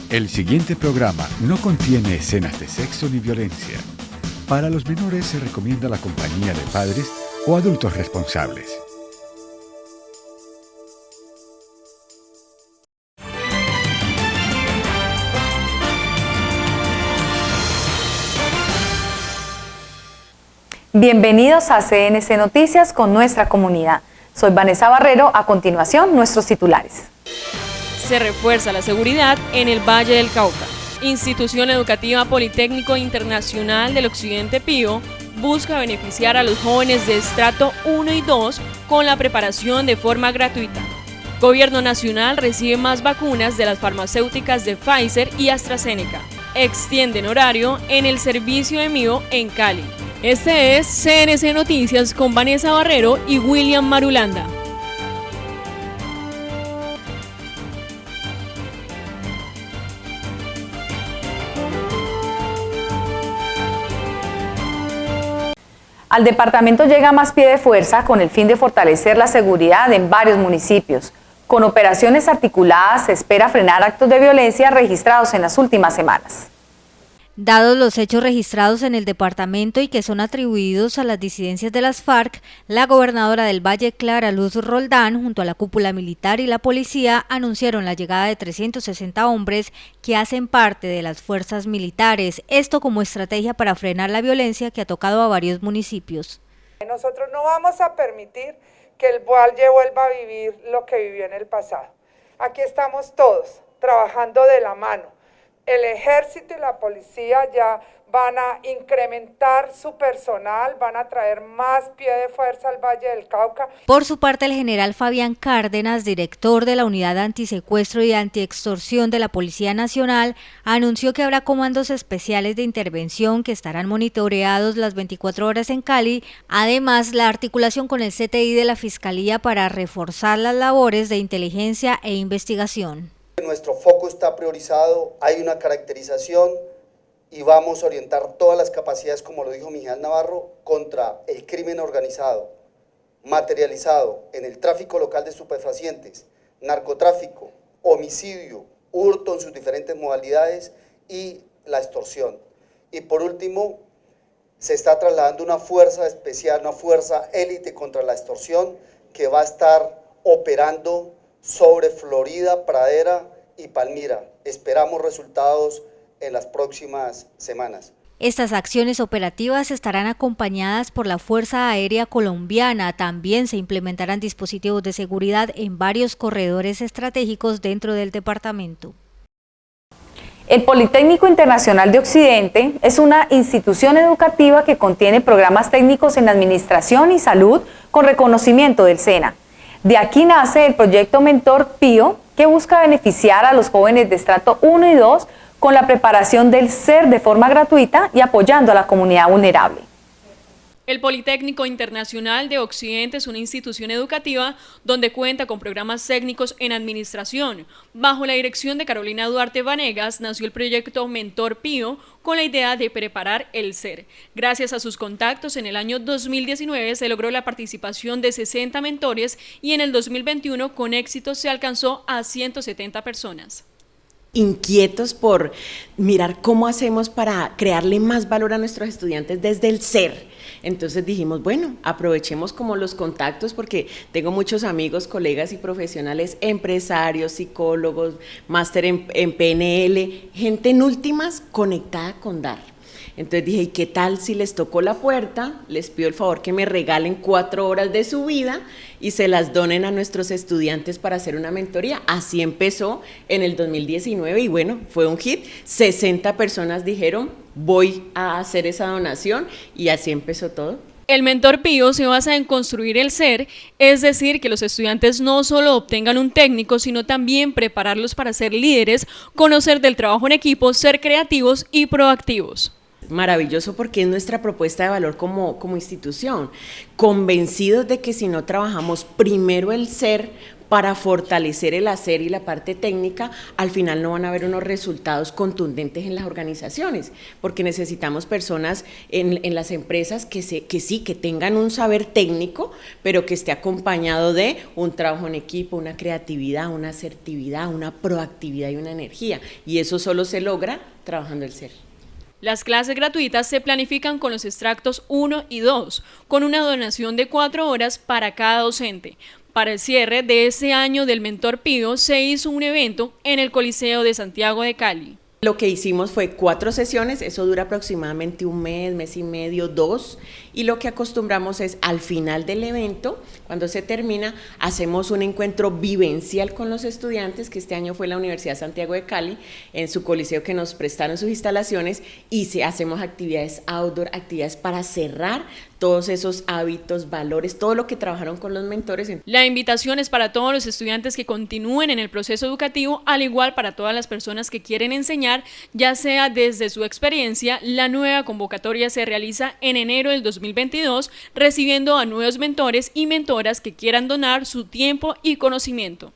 El siguiente programa no contiene escenas de sexo ni violencia. Para los menores se recomienda la compañía de padres o adultos responsables. Bienvenidos a CNC Noticias con nuestra comunidad. Soy Vanessa Barrero. A continuación, nuestros titulares. Se refuerza la seguridad en el Valle del Cauca. Institución Educativa Politécnico Internacional del Occidente Pío busca beneficiar a los jóvenes de estrato 1 y 2 con la preparación de forma gratuita. Gobierno Nacional recibe más vacunas de las farmacéuticas de Pfizer y AstraZeneca. Extienden horario en el servicio de MIO en Cali. Este es CNC Noticias con Vanessa Barrero y William Marulanda. Al departamento llega más pie de fuerza con el fin de fortalecer la seguridad en varios municipios. Con operaciones articuladas se espera frenar actos de violencia registrados en las últimas semanas. Dados los hechos registrados en el departamento y que son atribuidos a las disidencias de las FARC, la gobernadora del Valle, Clara Luz Roldán, junto a la cúpula militar y la policía, anunciaron la llegada de 360 hombres que hacen parte de las fuerzas militares, esto como estrategia para frenar la violencia que ha tocado a varios municipios. Nosotros no vamos a permitir que el Valle vuelva a vivir lo que vivió en el pasado. Aquí estamos todos, trabajando de la mano. El ejército y la policía ya van a incrementar su personal, van a traer más pie de fuerza al Valle del Cauca. Por su parte, el general Fabián Cárdenas, director de la Unidad Antisecuestro y Antiextorsión de la Policía Nacional, anunció que habrá comandos especiales de intervención que estarán monitoreados las 24 horas en Cali. Además, la articulación con el CTI de la Fiscalía para reforzar las labores de inteligencia e investigación. Nuestro foco está priorizado, hay una caracterización y vamos a orientar todas las capacidades, como lo dijo Miguel Navarro, contra el crimen organizado, materializado en el tráfico local de estupefacientes, narcotráfico, homicidio, hurto en sus diferentes modalidades y la extorsión. Y por último, se está trasladando una fuerza especial, una fuerza élite contra la extorsión que va a estar operando sobre Florida, Pradera y Palmira. Esperamos resultados en las próximas semanas. Estas acciones operativas estarán acompañadas por la Fuerza Aérea Colombiana. También se implementarán dispositivos de seguridad en varios corredores estratégicos dentro del departamento. El Politécnico Internacional de Occidente es una institución educativa que contiene programas técnicos en administración y salud con reconocimiento del SENA. De aquí nace el proyecto Mentor Pío, que busca beneficiar a los jóvenes de estrato 1 y 2 con la preparación del SER de forma gratuita y apoyando a la comunidad vulnerable. El Politécnico Internacional de Occidente es una institución educativa donde cuenta con programas técnicos en administración. Bajo la dirección de Carolina Duarte Vanegas nació el proyecto Mentor Pío con la idea de preparar el SER. Gracias a sus contactos, en el año 2019 se logró la participación de 60 mentores y en el 2021 con éxito se alcanzó a 170 personas. Inquietos por mirar cómo hacemos para crearle más valor a nuestros estudiantes desde el ser. Entonces dijimos, bueno, aprovechemos como los contactos porque tengo muchos amigos, colegas y profesionales, empresarios, psicólogos, máster en PNL, gente en últimas conectada con dar. Entonces dije, ¿y qué tal si les toco la puerta? Les pido el favor que me regalen 4 horas de su vida y se las donen a nuestros estudiantes para hacer una mentoría. Así empezó en el 2019 y bueno, fue un hit. 60 personas dijeron, voy a hacer esa donación y así empezó todo. El Mentor Pío se basa en construir el ser, es decir, que los estudiantes no solo obtengan un técnico, sino también prepararlos para ser líderes, conocer del trabajo en equipo, ser creativos y proactivos. Maravilloso porque es nuestra propuesta de valor como institución, convencidos de que si no trabajamos primero el ser para fortalecer el hacer y la parte técnica, al final no van a haber unos resultados contundentes en las organizaciones, porque necesitamos personas en las empresas que tengan un saber técnico, pero que esté acompañado de un trabajo en equipo, una creatividad, una asertividad, una proactividad y una energía, y eso solo se logra trabajando el ser. Las clases gratuitas se planifican con los extractos 1 y 2, con una donación de 4 horas para cada docente. Para el cierre de este año del Mentor Pío se hizo un evento en el Coliseo de Santiago de Cali. Lo que hicimos fue 4 sesiones, eso dura aproximadamente un mes, mes y medio, 2, y lo que acostumbramos es al final del evento, cuando se termina, hacemos un encuentro vivencial con los estudiantes, que este año fue la Universidad de Santiago de Cali, en su coliseo que nos prestaron sus instalaciones, y hacemos actividades outdoor, actividades para cerrar todos esos hábitos, valores, todo lo que trabajaron con los mentores. La invitación es para todos los estudiantes que continúen en el proceso educativo, al igual para todas las personas que quieren enseñar, ya sea desde su experiencia. La nueva convocatoria se realiza en enero del 2022, recibiendo a nuevos mentores y mentoras que quieran donar su tiempo y conocimiento.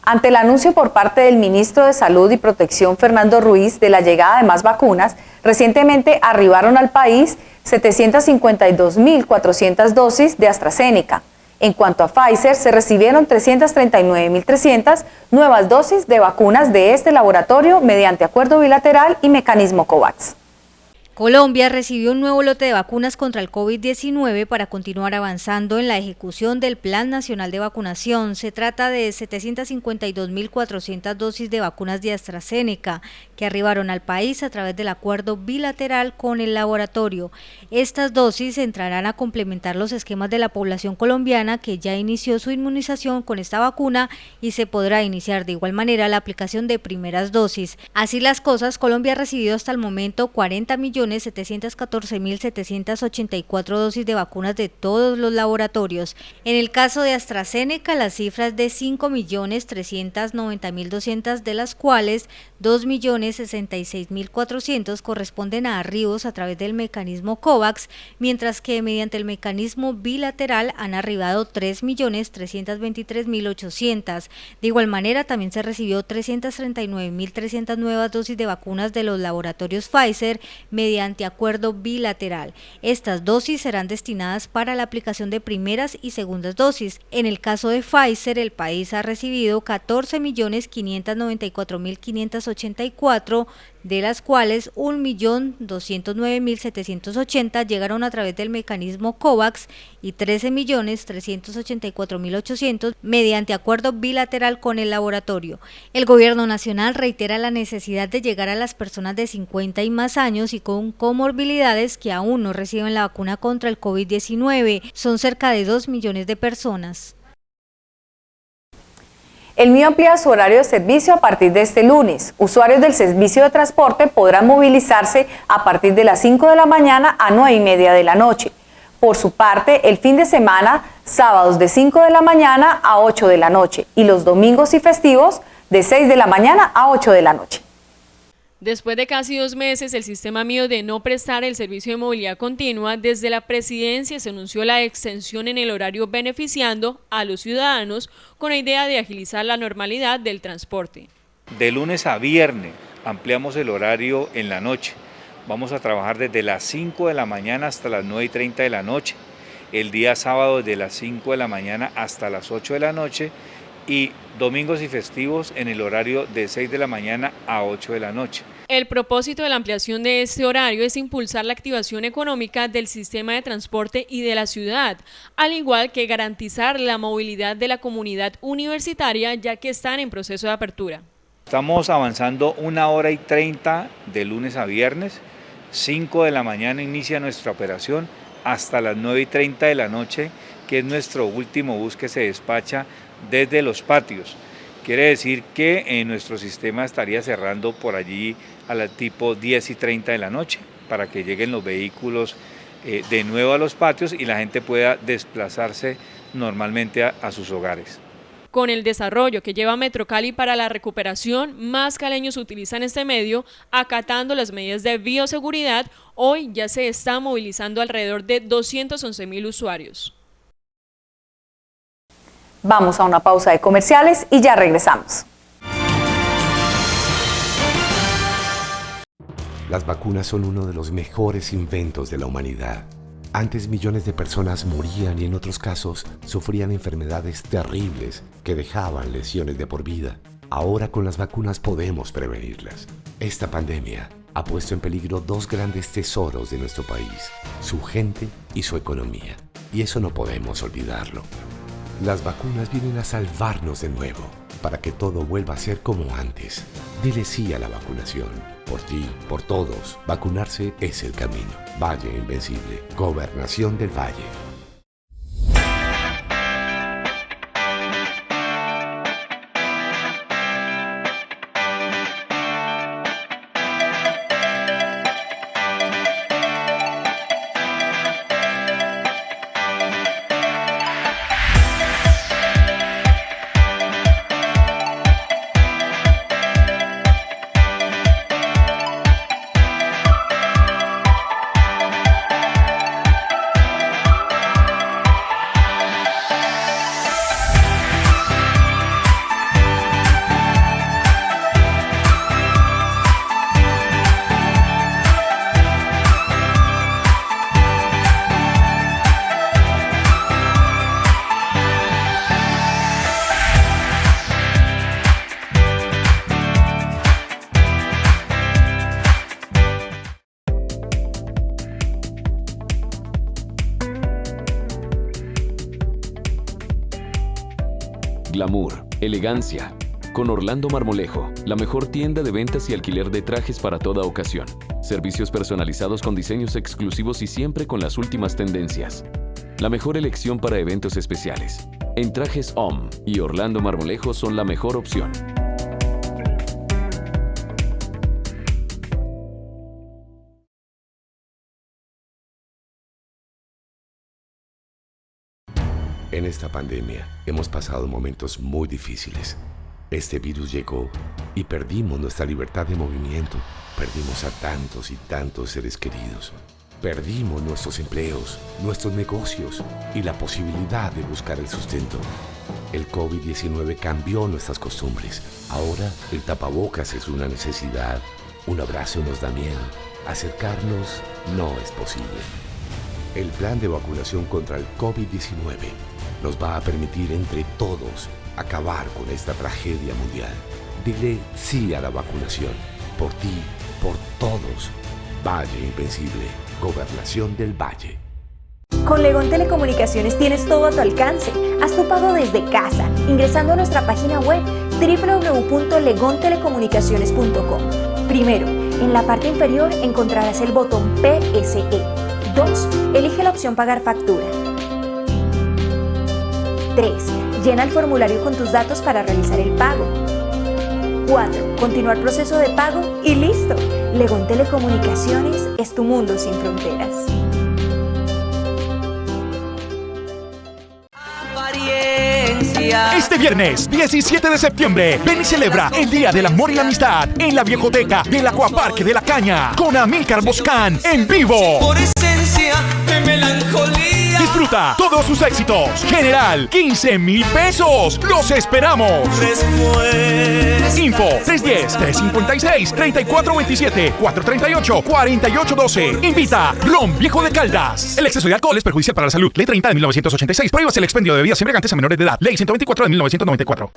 Ante el anuncio por parte del ministro de Salud y Protección, Fernando Ruiz, de la llegada de más vacunas, recientemente arribaron al país 752.400 dosis de AstraZeneca. En cuanto a Pfizer, se recibieron 339.300 nuevas dosis de vacunas de este laboratorio mediante acuerdo bilateral y mecanismo COVAX. Colombia recibió un nuevo lote de vacunas contra el COVID-19 para continuar avanzando en la ejecución del Plan Nacional de Vacunación. Se trata de 752.400 dosis de vacunas de AstraZeneca que arribaron al país a través del acuerdo bilateral con el laboratorio. Estas dosis entrarán a complementar los esquemas de la población colombiana que ya inició su inmunización con esta vacuna y se podrá iniciar de igual manera la aplicación de primeras dosis. Así las cosas, Colombia ha recibido hasta el momento 40.714.784 dosis de vacunas de todos los laboratorios. En el caso de AstraZeneca, la cifra es de 5.390.200, de las cuales 2.066.400 corresponden a arribos a través del mecanismo COVAX, mientras que mediante el mecanismo bilateral han arribado 3.323.800. De igual manera, también se recibió 339.300 nuevas dosis de vacunas de los laboratorios Pfizer mediante acuerdo bilateral. Estas dosis serán destinadas para la aplicación de primeras y segundas dosis. En el caso de Pfizer, el país ha recibido 14.594.584, de las cuales 1.209.780 llegaron a través del mecanismo COVAX y 13.384.800 mediante acuerdo bilateral con el laboratorio. El gobierno nacional reitera la necesidad de llegar a las personas de 50 y más años y con comorbilidades que aún no reciben la vacuna contra el COVID-19. Son cerca de 2 millones de personas. El MIO amplía su horario de servicio a partir de este lunes. Usuarios del servicio de transporte podrán movilizarse a partir de las 5 de la mañana a 9:30 de la noche. Por su parte, el fin de semana, sábados de 5 de la mañana a 8 de la noche y los domingos y festivos de 6 de la mañana a 8 de la noche. Después de casi 2 meses, el sistema MIO de no prestar el servicio de movilidad continua, desde la presidencia se anunció la extensión en el horario beneficiando a los ciudadanos con la idea de agilizar la normalidad del transporte. De lunes a viernes ampliamos el horario en la noche. Vamos a trabajar desde las 5 de la mañana hasta las 9:30 de la noche. El día sábado desde las 5 de la mañana hasta las 8 de la noche. Y domingos y festivos en el horario de 6 de la mañana a 8 de la noche. El propósito de la ampliación de este horario es impulsar la activación económica del sistema de transporte y de la ciudad, al igual que garantizar la movilidad de la comunidad universitaria, ya que están en proceso de apertura. Estamos avanzando 1:30 de lunes a viernes, 5 de la mañana inicia nuestra operación hasta las 9:30 de la noche, que es nuestro último bus que se despacha desde los patios. Quiere decir que nuestro sistema estaría cerrando por allí a la tipo 10:30 de la noche para que lleguen los vehículos de nuevo a los patios y la gente pueda desplazarse normalmente a sus hogares. Con el desarrollo que lleva Metro Cali para la recuperación, más caleños utilizan este medio acatando las medidas de bioseguridad. Hoy ya se está movilizando alrededor de 211.000 usuarios. Vamos a una pausa de comerciales y ya regresamos. Las vacunas son uno de los mejores inventos de la humanidad. Antes millones de personas morían y en otros casos sufrían enfermedades terribles que dejaban lesiones de por vida. Ahora con las vacunas podemos prevenirlas. Esta pandemia ha puesto en peligro dos grandes tesoros de nuestro país, su gente y su economía. Y eso no podemos olvidarlo. Las vacunas vienen a salvarnos de nuevo, para que todo vuelva a ser como antes. Dile sí a la vacunación. Por ti, por todos, vacunarse es el camino. Valle Invencible, Gobernación del Valle. Glamour, elegancia. Con Orlando Marmolejo, la mejor tienda de ventas y alquiler de trajes para toda ocasión. Servicios personalizados con diseños exclusivos y siempre con las últimas tendencias. La mejor elección para eventos especiales. En Trajes Homme y Orlando Marmolejo son la mejor opción. En esta pandemia hemos pasado momentos muy difíciles. Este virus llegó y perdimos nuestra libertad de movimiento. Perdimos a tantos y tantos seres queridos. Perdimos nuestros empleos, nuestros negocios y la posibilidad de buscar el sustento. El COVID-19 cambió nuestras costumbres. Ahora el tapabocas es una necesidad. Un abrazo nos da miedo. Acercarnos no es posible. El plan de vacunación contra el COVID-19 nos va a permitir entre todos acabar con esta tragedia mundial. Dile sí a la vacunación. Por ti, por todos. Valle Invencible, Gobernación del Valle. Con Legón Telecomunicaciones tienes todo a tu alcance. Haz tu pago desde casa, ingresando a nuestra página web www.legontelecomunicaciones.com. Primero, en la parte inferior encontrarás el botón PSE. 2. Elige la opción Pagar factura. 3. Llena el formulario con tus datos para realizar el pago. 4. Continuar proceso de pago y listo. Legón Telecomunicaciones es tu mundo sin fronteras. Este viernes 17 de septiembre, ven y celebra el Día del Amor y la Amistad en la Viejoteca del Aquaparque de la Caña con Amílcar Boscán en vivo. Por esencia de melancolía. Disfruta todos sus éxitos. General, 15,000 pesos. ¡Los esperamos! Después. Info 310-356-3427 438-4812. Invita Ron Viejo de Caldas. El exceso de alcohol es perjudicial para la salud. Ley 30 de 1986. Prohíbase el expendio de bebidas embriagantes a menores de edad. Ley 124 de 1994.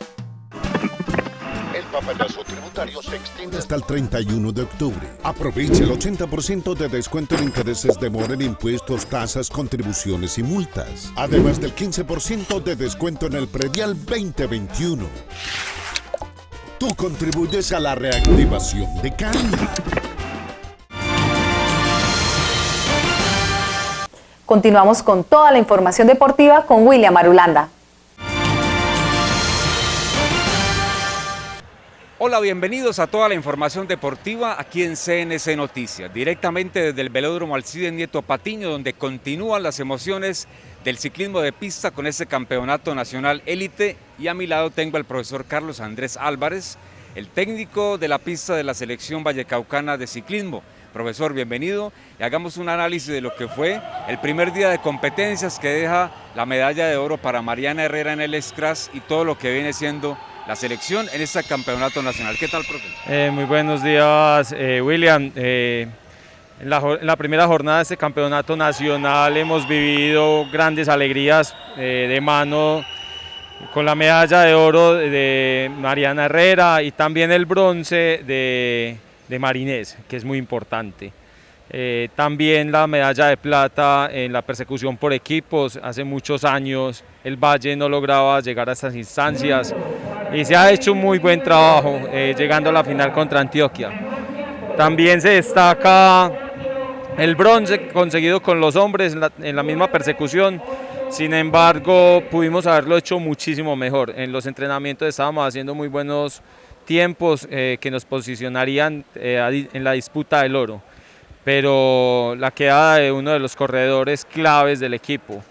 El papelazo tributario se extiende hasta el 31 de octubre. Aproveche el 80% de descuento en intereses de mora en impuestos, tasas, contribuciones y multas. Además del 15% de descuento en el predial 2021. Tú contribuyes a la reactivación de Cali. Continuamos con toda la información deportiva con William Marulanda. Hola, bienvenidos a toda la información deportiva aquí en CNC Noticias, directamente desde el Velódromo Alcides Nieto Patiño, donde continúan las emociones del ciclismo de pista con este campeonato nacional élite, y a mi lado tengo al profesor Carlos Andrés Álvarez, el técnico de la pista de la selección vallecaucana de ciclismo. Profesor, bienvenido y hagamos un análisis de lo que fue el primer día de competencias que deja la medalla de oro para Mariana Herrera en el Scratch y todo lo que viene siendo la selección en este campeonato nacional. ¿Qué tal, profe? Muy buenos días, William. En la primera jornada de este campeonato nacional hemos vivido grandes alegrías de mano con la medalla de oro de Mariana Herrera y también el bronce de Marinés, que es muy importante. También la medalla de plata en la persecución por equipos. Hace muchos años el Valle no lograba llegar a estas instancias y se ha hecho un muy buen trabajo llegando a la final contra Antioquia. También se destaca el bronce conseguido con los hombres en la misma persecución. Sin embargo, pudimos haberlo hecho muchísimo mejor. En los entrenamientos estábamos haciendo muy buenos tiempos que nos posicionarían en la disputa del oro, pero la quedada de uno de los corredores claves del equipo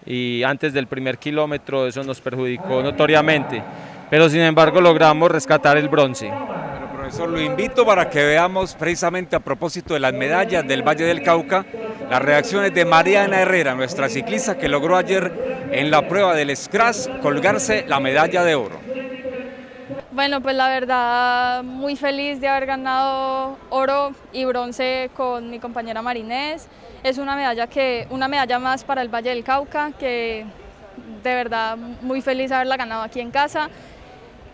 y antes del primer kilómetro eso nos perjudicó notoriamente, pero sin embargo logramos rescatar el bronce. Pero, profesor, lo invito para que veamos precisamente a propósito de las medallas del Valle del Cauca, las reacciones de Mariana Herrera, nuestra ciclista que logró ayer en la prueba del Scratch colgarse la medalla de oro. Bueno, pues la verdad muy feliz de haber ganado oro y bronce con mi compañera Marinés. Es una medalla más para el Valle del Cauca, que de verdad muy feliz de haberla ganado aquí en casa.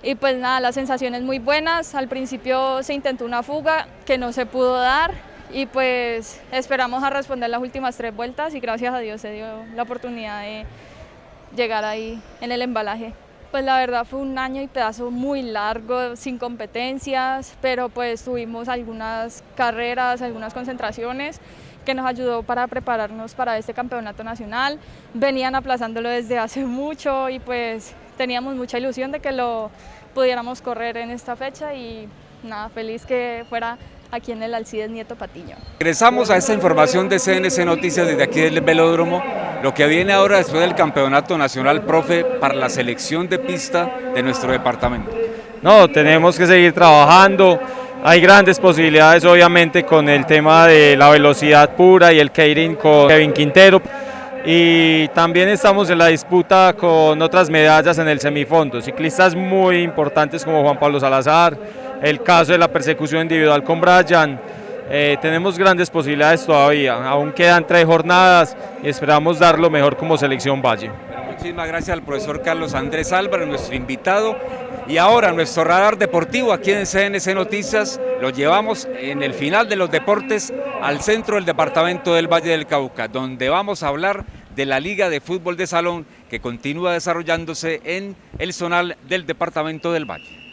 Y pues nada, las sensaciones muy buenas. Al principio se intentó una fuga que no se pudo dar y pues esperamos a responder las últimas 3 vueltas y gracias a Dios se dio la oportunidad de llegar ahí en el embalaje. Pues la verdad fue un año y pedazo muy largo, sin competencias, pero pues tuvimos algunas carreras, algunas concentraciones que nos ayudó para prepararnos para este campeonato nacional. Venían aplazándolo desde hace mucho y pues teníamos mucha ilusión de que lo pudiéramos correr en esta fecha y nada, feliz que fuera aquí en el Alcides Nieto Patiño. Regresamos a esta información de CNC Noticias desde aquí del velódromo. Lo que viene ahora después del campeonato nacional, profe, para la selección de pista de nuestro departamento. No, tenemos que seguir trabajando. Hay grandes posibilidades obviamente con el tema de la velocidad pura y el catering con Kevin Quintero. Y también estamos en la disputa con otras medallas en el semifondo. Ciclistas muy importantes como Juan Pablo Salazar, el caso de la persecución individual con Brian. Tenemos grandes posibilidades todavía, aún quedan 3 jornadas y esperamos dar lo mejor como Selección Valle. Muchísimas gracias al profesor Carlos Andrés Álvarez, nuestro invitado. Y ahora nuestro radar deportivo aquí en CNC Noticias lo llevamos en el final de los deportes al centro del departamento del Valle del Cauca, donde vamos a hablar de la Liga de Fútbol de Salón que continúa desarrollándose en el zonal del departamento del Valle.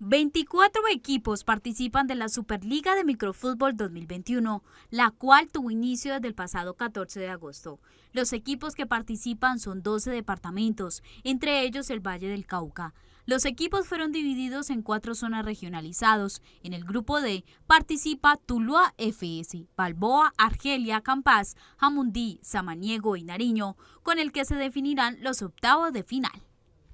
24 equipos participan de la Superliga de Microfútbol 2021, la cual tuvo inicio desde el pasado 14 de agosto. Los equipos que participan son 12 departamentos, entre ellos el Valle del Cauca. Los equipos fueron divididos en 4 zonas regionalizados. En el grupo D participa Tuluá FS, Balboa, Argelia, Campás, Jamundí, Samaniego y Nariño, con el que se definirán los octavos de final.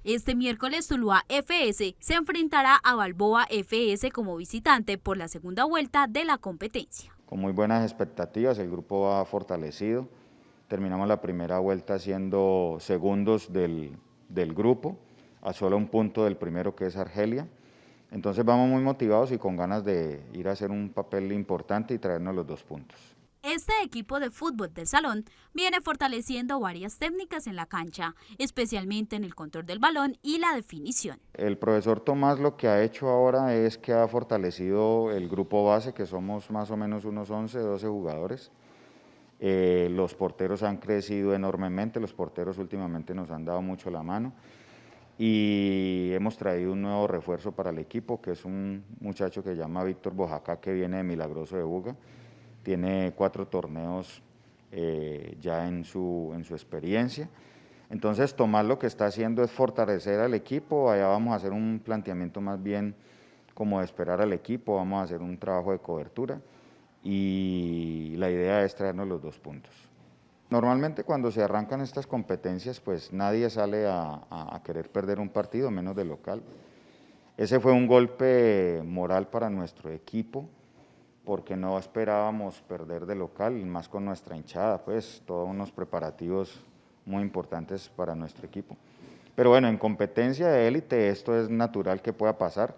Este miércoles Tuluá FS se enfrentará a Balboa FS como visitante por la segunda vuelta de la competencia. Con muy buenas expectativas, el grupo va fortalecido. Terminamos la primera vuelta siendo segundos del grupo, a solo un punto del primero que es Argelia. Entonces vamos muy motivados y con ganas de ir a hacer un papel importante y traernos los 2 puntos. Este equipo de fútbol de salón viene fortaleciendo varias técnicas en la cancha, especialmente en el control del balón y la definición. El profesor Tomás lo que ha hecho ahora es que ha fortalecido el grupo base, que somos más o menos unos 11, 12 jugadores. Los porteros han crecido enormemente, los porteros últimamente nos han dado mucho la mano y hemos traído un nuevo refuerzo para el equipo, que es un muchacho que se llama Víctor Bojacá, que viene de Milagroso de Buga. Tiene 4 torneos ya en su experiencia. Entonces Tomás lo que está haciendo es fortalecer al equipo. Allá vamos a hacer un planteamiento más bien como de esperar al equipo, vamos a hacer un trabajo de cobertura y la idea es traernos los 2 puntos. Normalmente cuando se arrancan estas competencias pues nadie sale a querer perder un partido, menos de local. Ese fue un golpe moral para nuestro equipo, porque no esperábamos perder de local, y más con nuestra hinchada, pues todos unos preparativos muy importantes para nuestro equipo. Pero bueno, en competencia de élite esto es natural que pueda pasar.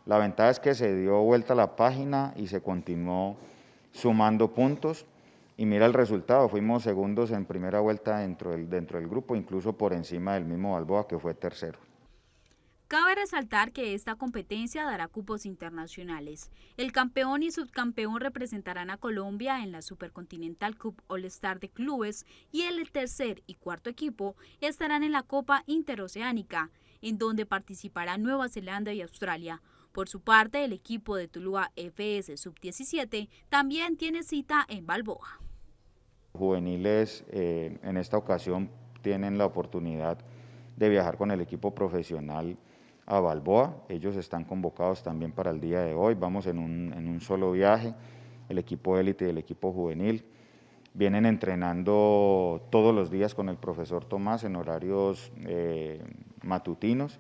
La ventaja es que se dio vuelta a la página y se continuó sumando puntos, y mira el resultado, fuimos segundos en primera vuelta dentro del grupo, incluso por encima del mismo Balboa, que fue tercero. Cabe resaltar que esta competencia dará cupos internacionales. El campeón y subcampeón representarán a Colombia en la Supercontinental Cup All-Star de clubes, y el tercer y cuarto equipo estarán en la Copa Interoceánica, en donde participarán Nueva Zelanda y Australia. Por su parte, el equipo de Tuluá FS Sub-17 también tiene cita en Balboa. Juveniles en esta ocasión tienen la oportunidad de viajar con el equipo profesional a Balboa. Ellos están convocados también para el día de hoy. Vamos en un solo viaje, el equipo élite y el equipo juvenil. Vienen entrenando todos los días con el profesor Tomás en horarios matutinos,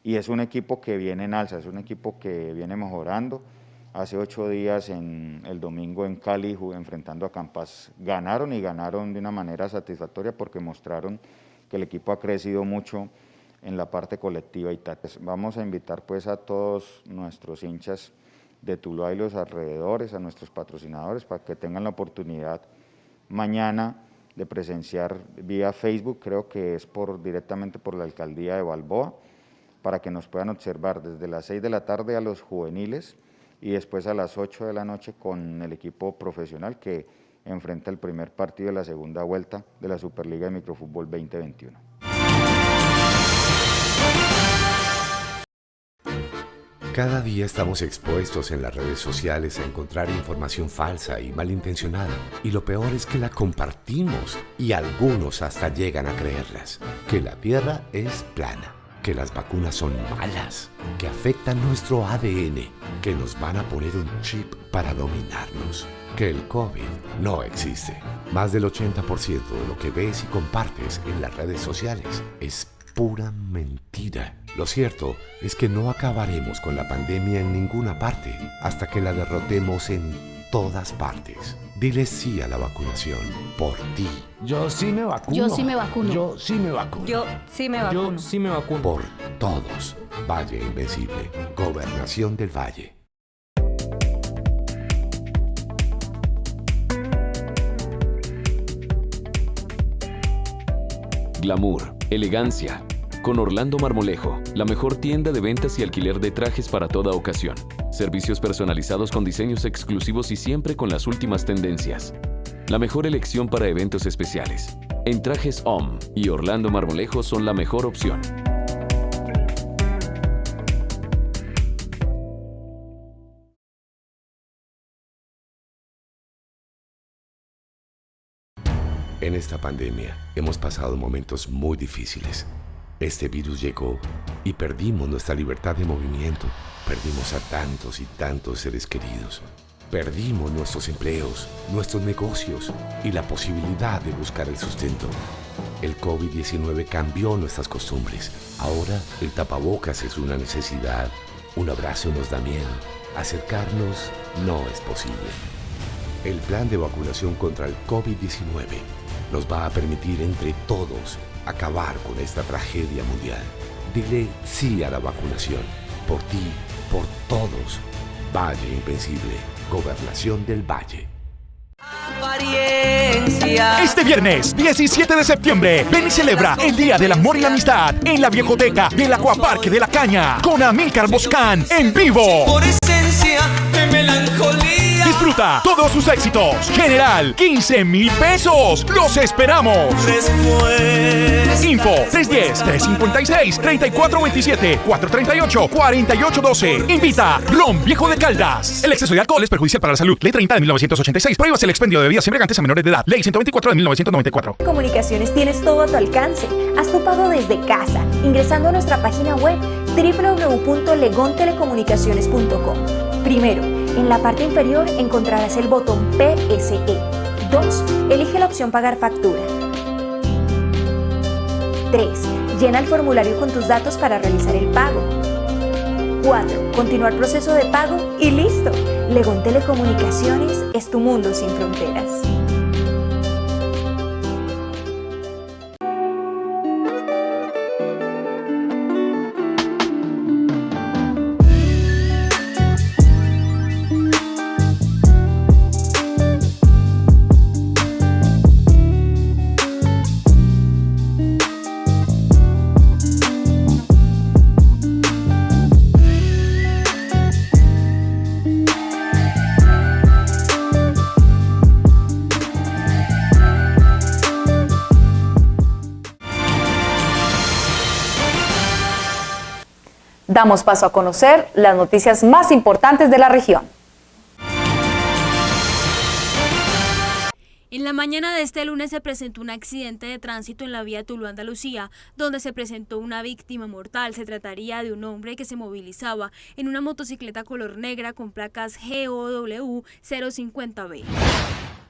y es un equipo que viene en alza, es un equipo que viene mejorando. Hace 8 días, el domingo en Cali, enfrentando a Campas, ganaron de una manera satisfactoria, porque mostraron que el equipo ha crecido mucho en la parte colectiva y táctica. Vamos a invitar pues a todos nuestros hinchas de Tuluá y los alrededores, a nuestros patrocinadores, para que tengan la oportunidad mañana de presenciar vía Facebook, creo que es directamente por la alcaldía de Balboa, para que nos puedan observar desde las 6 de la tarde a los juveniles, y después a las 8 de la noche con el equipo profesional que enfrenta el primer partido de la segunda vuelta de la Superliga de Microfútbol 2021. Cada día estamos expuestos en las redes sociales a encontrar información falsa y malintencionada, y lo peor es que la compartimos y algunos hasta llegan a creerlas. Que la Tierra es plana, que las vacunas son malas, que afectan nuestro ADN, que nos van a poner un chip para dominarnos, que el COVID no existe. Más del 80% de lo que ves y compartes en las redes sociales es pura mentira. Lo cierto es que no acabaremos con la pandemia en ninguna parte hasta que la derrotemos en todas partes. Dile sí a la vacunación. Por ti. Yo sí me vacuno. Yo sí me vacuno. Yo sí me vacuno. Yo sí me vacuno. Yo sí me vacuno. Por todos. Valle Invencible. Gobernación del Valle. Glamour, elegancia. Con Orlando Marmolejo, la mejor tienda de ventas y alquiler de trajes para toda ocasión. Servicios personalizados con diseños exclusivos y siempre con las últimas tendencias. La mejor elección para eventos especiales. En Trajes Homme y Orlando Marmolejo son la mejor opción. En esta pandemia hemos pasado momentos muy difíciles. Este virus llegó y perdimos nuestra libertad de movimiento. Perdimos a tantos y tantos seres queridos. Perdimos nuestros empleos, nuestros negocios y la posibilidad de buscar el sustento. El COVID-19 cambió nuestras costumbres. Ahora el tapabocas es una necesidad. Un abrazo nos da miedo. Acercarnos no es posible. El plan de vacunación contra el COVID-19 nos va a permitir entre todos acabar con esta tragedia mundial. Dile sí a la vacunación. Por ti, por todos. Valle Invencible. Gobernación del Valle. Este viernes 17 de septiembre, ven y celebra el Día del Amor y la Amistad en la Viejoteca del Aquaparque de la Caña con Amílcar Boscán en vivo. Por esencia de melancolía. Disfruta todos sus éxitos. General, 15,000 pesos. ¡Los esperamos! Después. Info 310-356-3427 438-4812. Invita Ron Viejo de Caldas. El exceso de alcohol es perjudicial para la salud. Ley 30 de 1986. Prohíbase el expendio de bebidas embriagantes a menores de edad. Ley 124 de 1994. Comunicaciones tienes todo a tu alcance. Haz tu pago desde casa, ingresando a nuestra página web www.legontelecomunicaciones.com. Primero, en la parte inferior encontrarás el botón PSE. 2. Elige la opción Pagar factura. 3. Llena el formulario con tus datos para realizar el pago. 4. Continuar proceso de pago y listo. Legón Telecomunicaciones es tu mundo sin fronteras. Damos paso a conocer las noticias más importantes de la región. En la mañana de este lunes se presentó un accidente de tránsito en la vía Tuluá-Andalucía, donde se presentó una víctima mortal. Se trataría de un hombre que se movilizaba en una motocicleta color negra con placas GOW 050B.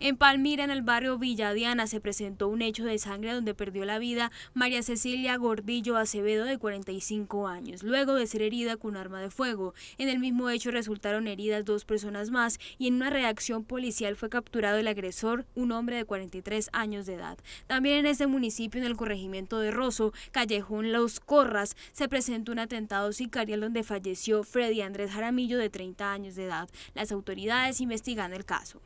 En Palmira, en el barrio Villa Diana, se presentó un hecho de sangre donde perdió la vida María Cecilia Gordillo Acevedo, de 45 años, luego de ser herida con un arma de fuego. En el mismo hecho resultaron heridas 2 personas más y en una reacción policial fue capturado el agresor, un hombre de 43 años de edad. También en este municipio, en el corregimiento de Rosso, Callejón Los Corras, se presentó un atentado sicarial donde falleció Freddy Andrés Jaramillo, de 30 años de edad. Las autoridades investigan el caso.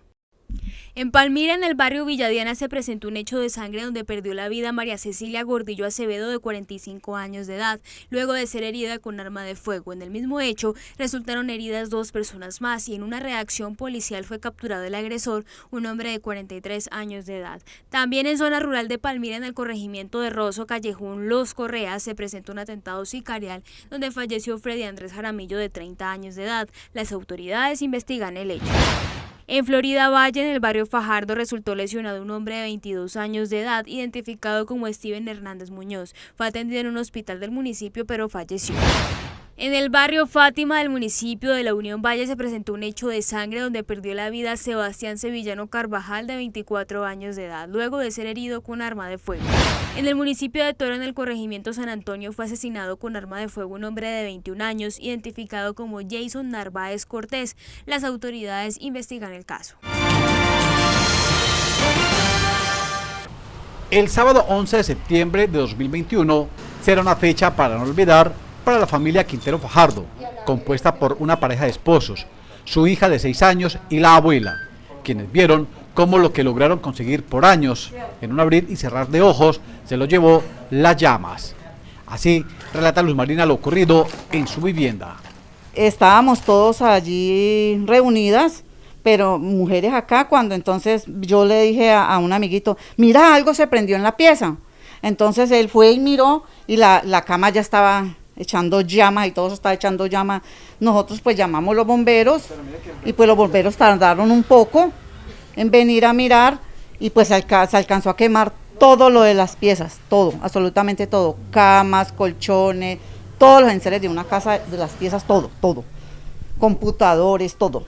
En Palmira, en el barrio Villadiana, se presentó un hecho de sangre donde perdió la vida María Cecilia Gordillo Acevedo, de 45 años de edad, luego de ser herida con arma de fuego. En el mismo hecho resultaron heridas 2 personas más y en una reacción policial fue capturado el agresor, un hombre de 43 años de edad. También en zona rural de Palmira, en el corregimiento de Rosso, Callejón Los Correas, se presentó un atentado sicarial donde falleció Freddy Andrés Jaramillo, de 30 años de edad. Las autoridades investigan el hecho. En Florida Valle, en el barrio Fajardo, resultó lesionado un hombre de 22 años de edad, identificado como Steven Hernández Muñoz. Fue atendido en un hospital del municipio, pero falleció. En el barrio Fátima del municipio de La Unión Valle se presentó un hecho de sangre donde perdió la vida Sebastián Sevillano Carvajal, de 24 años de edad, luego de ser herido con arma de fuego. En el municipio de Toro, en el corregimiento San Antonio, fue asesinado con arma de fuego un hombre de 21 años, identificado como Jason Narváez Cortés. Las autoridades investigan el caso. El sábado 11 de septiembre de 2021 será una fecha para no olvidar para la familia Quintero Fajardo, compuesta por una pareja de esposos, su hija de 6 años y la abuela, quienes vieron cómo lo que lograron conseguir por años, en un abrir y cerrar de ojos, se lo llevó las llamas. Así relata Luz Marina lo ocurrido en su vivienda. Estábamos todos allí reunidas, pero mujeres acá, cuando entonces yo le dije a un amiguito, mira, algo se prendió en la pieza. Entonces él fue y miró y la cama ya estaba echando llamas y todo se estaba echando llamas. Nosotros pues llamamos a los bomberos y pues los bomberos tardaron un poco en venir a mirar y pues se alcanzó a quemar todo lo de las piezas, todo, absolutamente todo, camas, colchones, todos los enseres de una casa, de las piezas, todo, computadores, todo.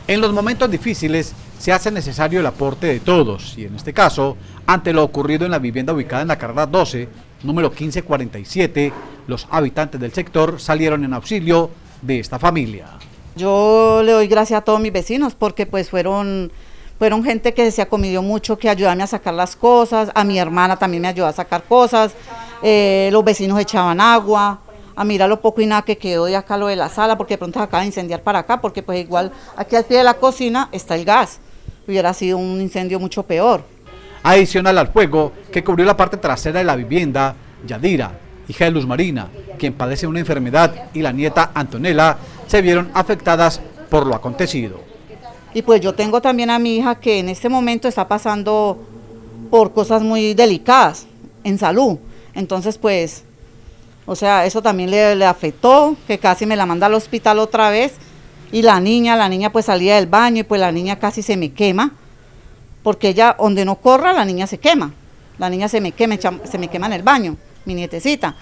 En los momentos difíciles se hace necesario el aporte de todos y en este caso, ante lo ocurrido en la vivienda ubicada en la carrera 12, número 1547, los habitantes del sector salieron en auxilio de esta familia. Yo le doy gracias a todos mis vecinos porque pues fueron gente que se acomedió mucho, que ayudaron a sacar las cosas, a mi hermana también me ayudó a sacar cosas, los vecinos echaban agua, a mirar lo poco y nada que quedó de acá lo de la sala, porque de pronto se acaba de incendiar para acá, porque pues igual aquí al pie de la cocina está el gas, hubiera sido un incendio mucho peor. Adicional al fuego que cubrió la parte trasera de la vivienda, Yadira, hija de Luz Marina, quien padece una enfermedad, y la nieta Antonella se vieron afectadas por lo acontecido. Y pues yo tengo también a mi hija que en este momento está pasando por cosas muy delicadas en salud, entonces pues, o sea, eso también le afectó, que casi me la manda al hospital otra vez, y la niña pues salía del baño y pues la niña casi se me quema, porque ella, donde no corra, la niña se quema, se me quema en el baño, mi nietecita.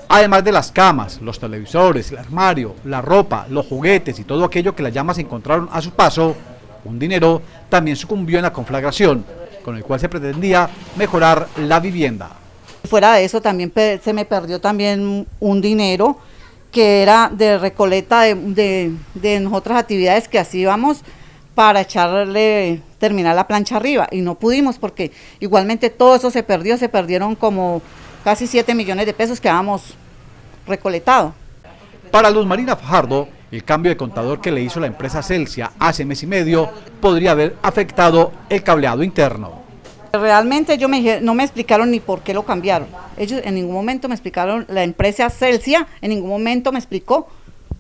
Además de las camas, los televisores, el armario, la ropa, los juguetes y todo aquello que las llamas encontraron a su paso, un dinero también sucumbió en la conflagración, con el cual se pretendía mejorar la vivienda. Fuera de eso también se me perdió también un dinero que era de recoleta de nosotras actividades que hacíamos para terminar la plancha arriba, y no pudimos porque igualmente todo eso se perdieron como casi 7 millones de pesos que habíamos recoletado. Para Luz Marina Fajardo, el cambio de contador que le hizo la empresa Celsia hace mes y medio podría haber afectado el cableado interno. Realmente no me explicaron ni por qué lo cambiaron. Ellos en ningún momento me explicaron, la empresa Celsia en ningún momento me explicó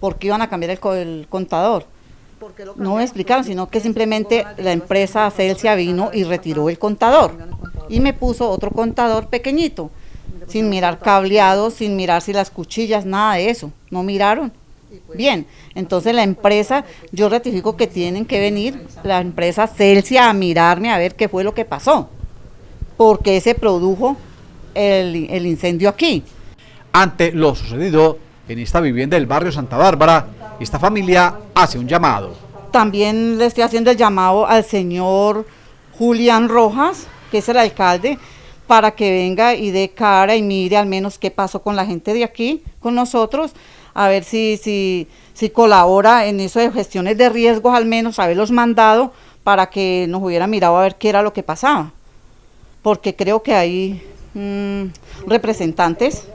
por qué iban a cambiar el contador. No me explicaron, sino que simplemente la empresa Celsia vino y retiró el contador y me puso otro contador pequeñito, sin mirar cableados, sin mirar si las cuchillas, nada de eso, no miraron. Bien, entonces la empresa, yo ratifico que tienen que venir la empresa Celsia a mirarme a ver qué fue lo que pasó, porque se produjo el incendio aquí. Ante lo sucedido en esta vivienda del barrio Santa Bárbara, esta familia hace un llamado. También le estoy haciendo el llamado al señor Julián Rojas, que es el alcalde, para que venga y dé cara y mire al menos qué pasó con la gente de aquí, con nosotros, a ver si colabora en eso de gestiones de riesgos, al menos haberlos mandado para que nos hubiera mirado a ver qué era lo que pasaba, porque creo que hay representantes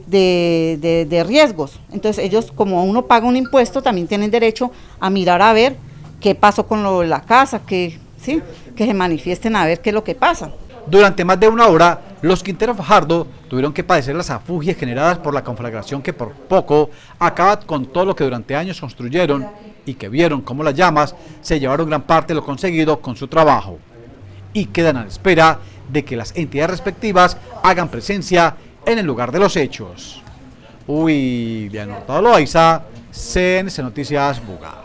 de riesgos, entonces ellos, como uno paga un impuesto, también tienen derecho a mirar a ver qué pasó con lo de la casa, que se manifiesten a ver qué es lo que pasa. Durante más de una hora, los Quintero Fajardo tuvieron que padecer las afugias generadas por la conflagración que por poco acaba con todo lo que durante años construyeron y que vieron cómo las llamas se llevaron gran parte de lo conseguido con su trabajo. Y quedan a la espera de que las entidades respectivas hagan presencia en el lugar de los hechos. William Hurtado Loaiza, CNC Noticias, Buga.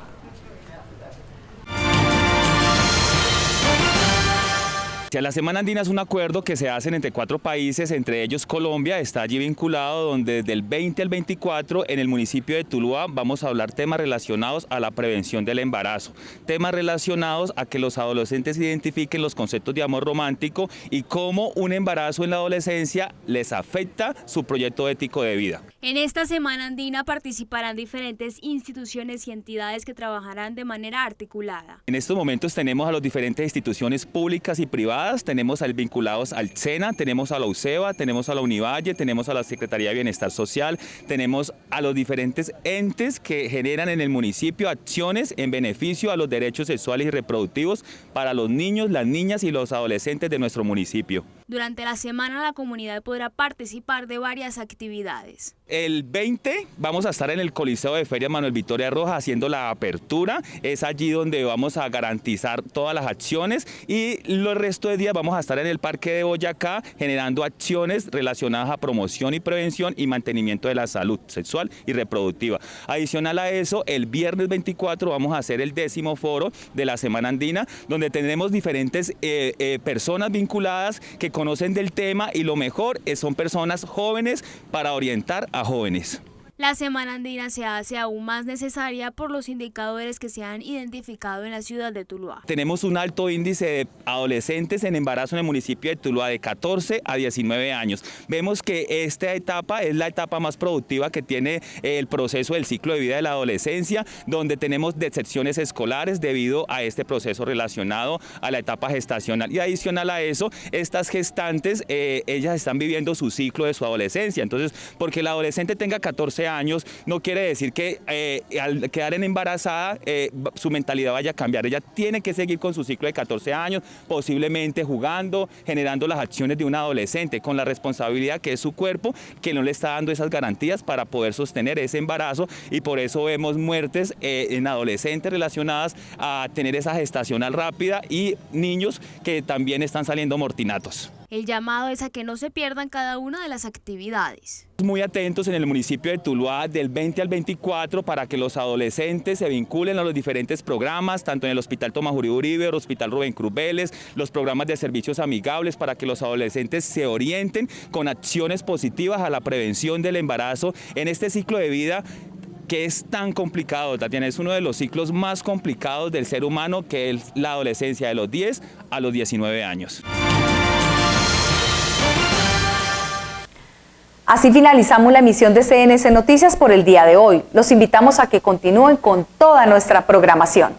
La Semana Andina es un acuerdo que se hace entre 4 países, entre ellos Colombia, está allí vinculado, donde desde el 20 al 24 en el municipio de Tuluá vamos a hablar temas relacionados a la prevención del embarazo, temas relacionados a que los adolescentes identifiquen los conceptos de amor romántico y cómo un embarazo en la adolescencia les afecta su proyecto ético de vida. En esta Semana Andina participarán diferentes instituciones y entidades que trabajarán de manera articulada. En estos momentos tenemos a las diferentes instituciones públicas y privadas, tenemos vinculados al SENA, tenemos a la UCEBA, tenemos a la Univalle, tenemos a la Secretaría de Bienestar Social, tenemos a los diferentes entes que generan en el municipio acciones en beneficio a los derechos sexuales y reproductivos para los niños, las niñas y los adolescentes de nuestro municipio. Durante la semana la comunidad podrá participar de varias actividades. El 20 vamos a estar en el Coliseo de Feria Manuel Victoria Rojas haciendo la apertura, es allí donde vamos a garantizar todas las acciones y los restos de días vamos a estar en el Parque de Boyacá generando acciones relacionadas a promoción y prevención y mantenimiento de la salud sexual y reproductiva. Adicional a eso, el viernes 24 vamos a hacer el 10º foro de la Semana Andina, donde tendremos diferentes personas vinculadas que conocen del tema y lo mejor son personas jóvenes para orientar a jóvenes. La Semana Andina se hace aún más necesaria por los indicadores que se han identificado en la ciudad de Tuluá. Tenemos un alto índice de adolescentes en embarazo en el municipio de Tuluá de 14 a 19 años. Vemos que esta etapa es la etapa más productiva que tiene el proceso del ciclo de vida de la adolescencia, donde tenemos deserciones escolares debido a este proceso relacionado a la etapa gestacional. Y adicional a eso, estas gestantes, ellas están viviendo su ciclo de su adolescencia. Entonces, porque el adolescente tenga 14 años no quiere decir que al quedar embarazada su mentalidad vaya a cambiar. Ella tiene que seguir con su ciclo de 14 años, posiblemente jugando, generando las acciones de un adolescente, con la responsabilidad que es su cuerpo, que no le está dando esas garantías para poder sostener ese embarazo, y por eso vemos muertes en adolescentes relacionadas a tener esa gestacional rápida y niños que también están saliendo mortinatos. El llamado es a que no se pierdan cada una de las actividades. Muy atentos en el municipio de Tuluá del 20 al 24 para que los adolescentes se vinculen a los diferentes programas, tanto en el Hospital Tomás Uribe Uribe, el Hospital Rubén Cruz Vélez, los programas de servicios amigables, para que los adolescentes se orienten con acciones positivas a la prevención del embarazo en este ciclo de vida que es tan complicado, Tatiana. Es uno de los ciclos más complicados del ser humano, que es la adolescencia de los 10 a los 19 años. Así finalizamos la emisión de CNC Noticias por el día de hoy. Los invitamos a que continúen con toda nuestra programación.